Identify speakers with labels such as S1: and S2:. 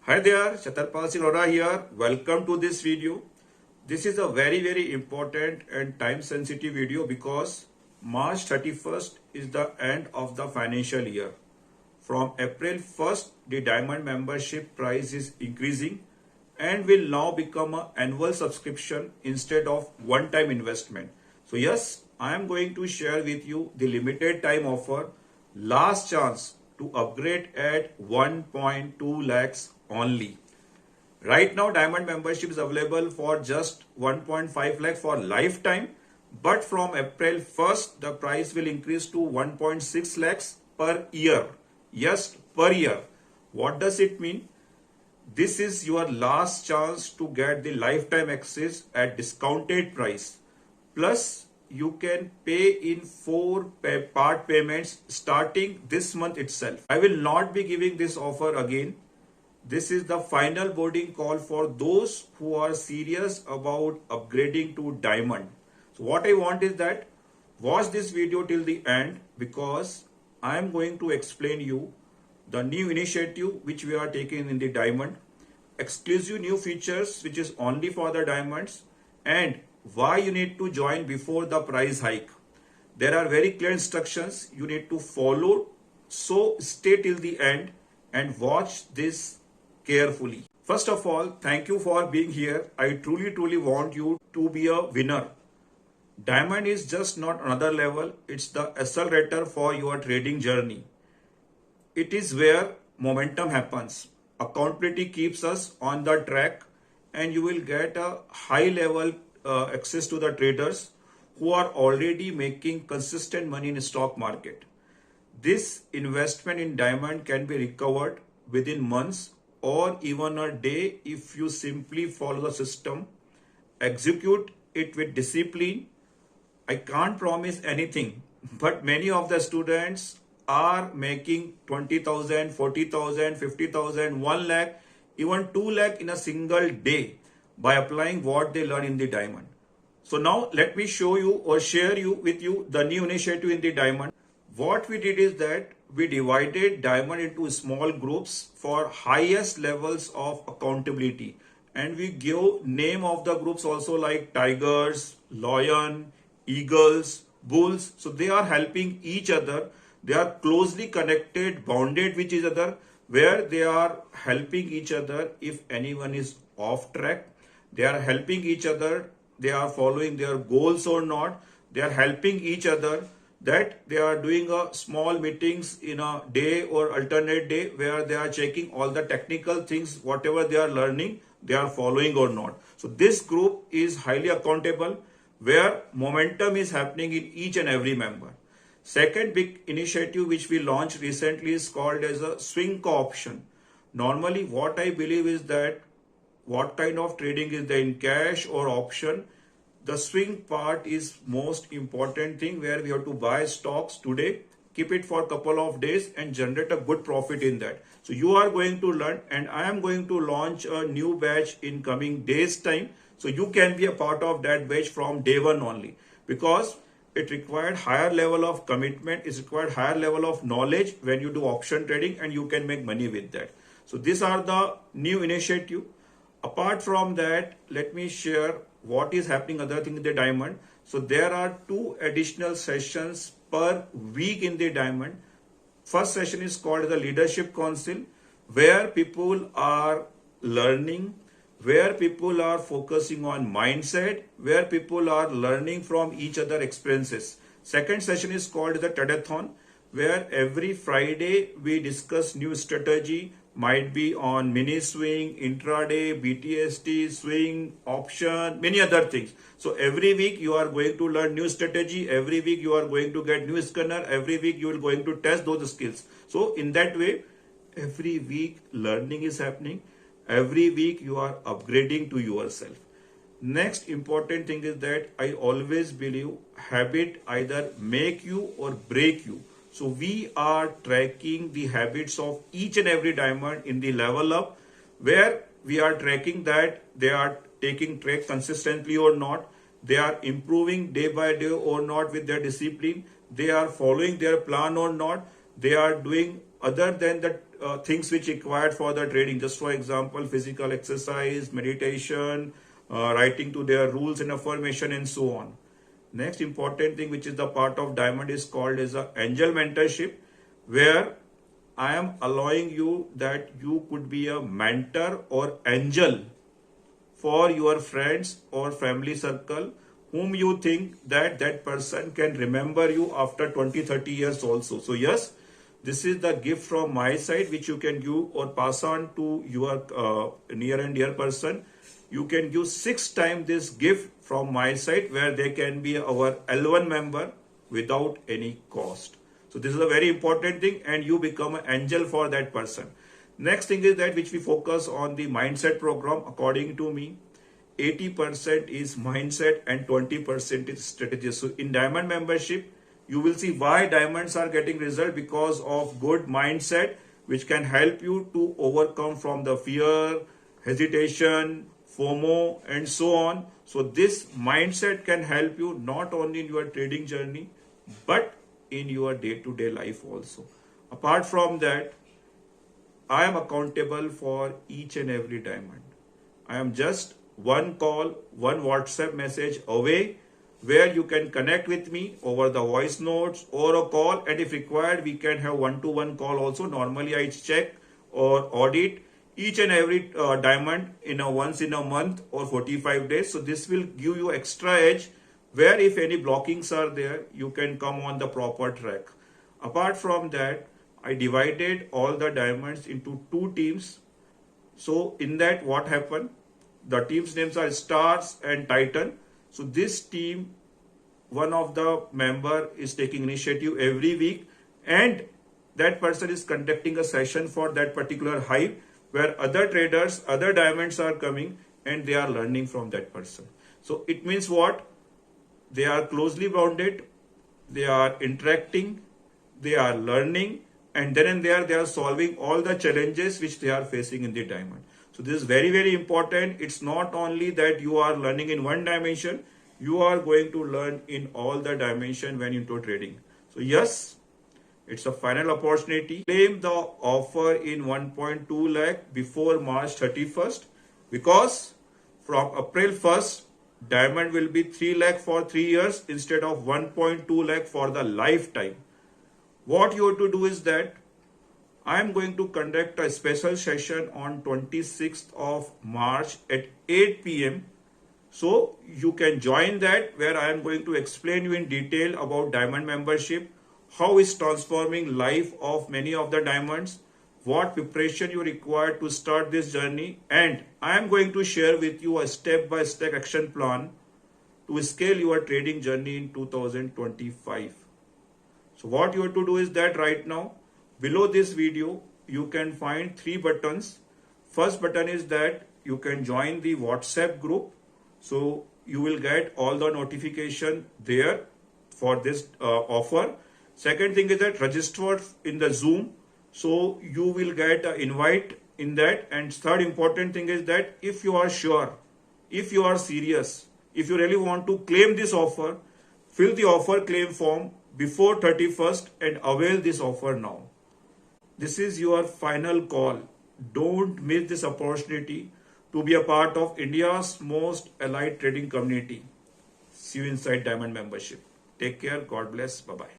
S1: Hi there, Chatarpal Singh Arora here. Welcome to this video. This is a very important and time sensitive video because March 31st is the end of the financial year. From April 1st, the diamond membership price is increasing and will now become an annual subscription instead of one-time investment. So yes, I am going to share with you the limited time offer, last chance to upgrade at 1.2 lakhs only. Right now, diamond membership is available for just 1.5 lakh for lifetime, but from April 1st, the price will increase to 1.6 lakhs per year. Yes, per year. What does it mean? This is your last chance to get the lifetime access at discounted price. Plus, you can pay in four part payments starting this month itself. I will not be giving this offer again. This is the final boarding call for those who are serious about upgrading to diamond. So what I want is that watch this video till the end because I am going to explain you the new initiative which we are taking in the diamond, exclusive new features which is only for the diamonds, and why you need to join before the price hike. There are very clear instructions you need to follow, so stay till the end and watch this carefully. First of all, thank you for being here. I truly want you to be a winner. Diamond is just not another level, it's the accelerator for your trading journey. It is where momentum happens. Accountability keeps us on the track, and you will get a high level access to the traders who are already making consistent money in stock market. This investment in diamond can be recovered within months or even a day if you simply follow the system, execute it with discipline. I can't promise anything, but many of the students are making 20,000, 40,000, 50,000, 1 lakh, even 2 lakh in a single day by applying what they learn in the diamond. So now let me show you or share with you the new initiative in the diamond. What we did is that we divided diamond into small groups for highest levels of accountability, and we give name of the groups also like tigers, lion, eagles, bulls. So they are helping each other. They are closely connected, bounded with each other, where they are helping each other if anyone is off track. They are helping each other. They are following their goals or not. They are helping each other that they are doing a small meetings in a day or alternate day where they are checking all the technical things, whatever they are learning, they are following or not. So this group is highly accountable where momentum is happening in each and every member. Second big initiative which we launched recently is called as a swing option. Normally what I believe is that what kind of trading is there in cash or option? The swing part is most important thing where we have to buy stocks today, keep it for a couple of days and generate a good profit in that. So you are going to learn, and I am going to launch a new batch in coming days time. So you can be a part of that batch from day one only, because it required higher level of commitment, it required higher level of knowledge when you do option trading, and you can make money with that. So these are the new initiative. Apart from that, let me share what is happening other thing in the diamond. So there are 2 additional sessions per week in the diamond. First session is called the leadership council, where people are learning, where people are focusing on mindset, where people are learning from each other experiences. Second session is called the Tradathon, where every Friday we discuss new strategy, might be on mini swing, intraday, BTST, swing, option, many other things. So every week you are going to learn new strategy. Every week you are going to get new scanner. Every week you are going to test those skills. So in that way, every week learning is happening. Every week you are upgrading to yourself. Next important thing is that I always believe habit either make you or break you. So we are tracking the habits of each and every diamond in the level up, where we are tracking that they are taking track consistently or not, they are improving day by day or not with their discipline, they are following their plan or not, they are doing other than the things which required for the trading. Just for example, physical exercise, meditation, writing to their rules and affirmation, and so on. Next important thing which is the part of diamond is called as a angel mentorship, where I am allowing you that you could be a mentor or angel for your friends or family circle whom you think that that person can remember you after 20-30 years also. So yes, this is the gift from my side which you can give or pass on to your near and dear person. You can give 6 times this gift from my side, where they can be our L1 member without any cost. So this is a very important thing, and you become an angel for that person. Next thing is that which we focus on the mindset program. According to me, 80% is mindset and 20% is strategy. So in diamond membership, you will see why diamonds are getting result, because of good mindset which can help you to overcome from the fear, hesitation, FOMO, and so on. So this mindset can help you not only in your trading journey but in your day-to-day life also. Apart from that, I am accountable for each and every diamond. I am just one call, one WhatsApp message away, where you can connect with me over the voice notes or a call, and if required we can have one-to-one call also. Normally I check or audit each and every diamond in a once in a month or 45 days. So this will give you extra edge, where if any blockings are there, you can come on the proper track. Apart from that, I divided all the diamonds into 2 teams. So in that, what happened? The teams names are Stars and Titan. So this team, one of the member is taking initiative every week, and that person is conducting a session for that particular hive, where other traders, other diamonds are coming and they are learning from that person. So it means what? They are closely bounded, they are interacting, they are learning, and then and there they are solving all the challenges which they are facing in the diamond. So this is very, very important. It's not only that you are learning in one dimension, you are going to learn in all the dimension when into trading. So yes, it's a final opportunity. Claim the offer in 1.2 lakh before March 31st, because from April 1st, diamond will be 3 lakh for 3 years instead of 1.2 lakh for the lifetime. What you have to do is that I am going to conduct a special session on 26th of March at 8 p.m. So you can join that, where I am going to explain you in detail about diamond membership, how it's transforming life of many of the diamonds, what preparation you require to start this journey, and I am going to share with you a step-by-step action plan to scale your trading journey in 2025. So what you have to do is that right now, below this video, you can find 3 buttons. First button is that you can join the WhatsApp group. So you will get all the notification there for this offer. Second thing is that register in the Zoom. So you will get an invite in that. And third important thing is that if you are sure, if you are serious, if you really want to claim this offer, fill the offer claim form before 31st and avail this offer now. This is your final call. Don't miss this opportunity to be a part of India's most elite trading community. See you inside Diamond Membership. Take care. God bless. Bye-bye.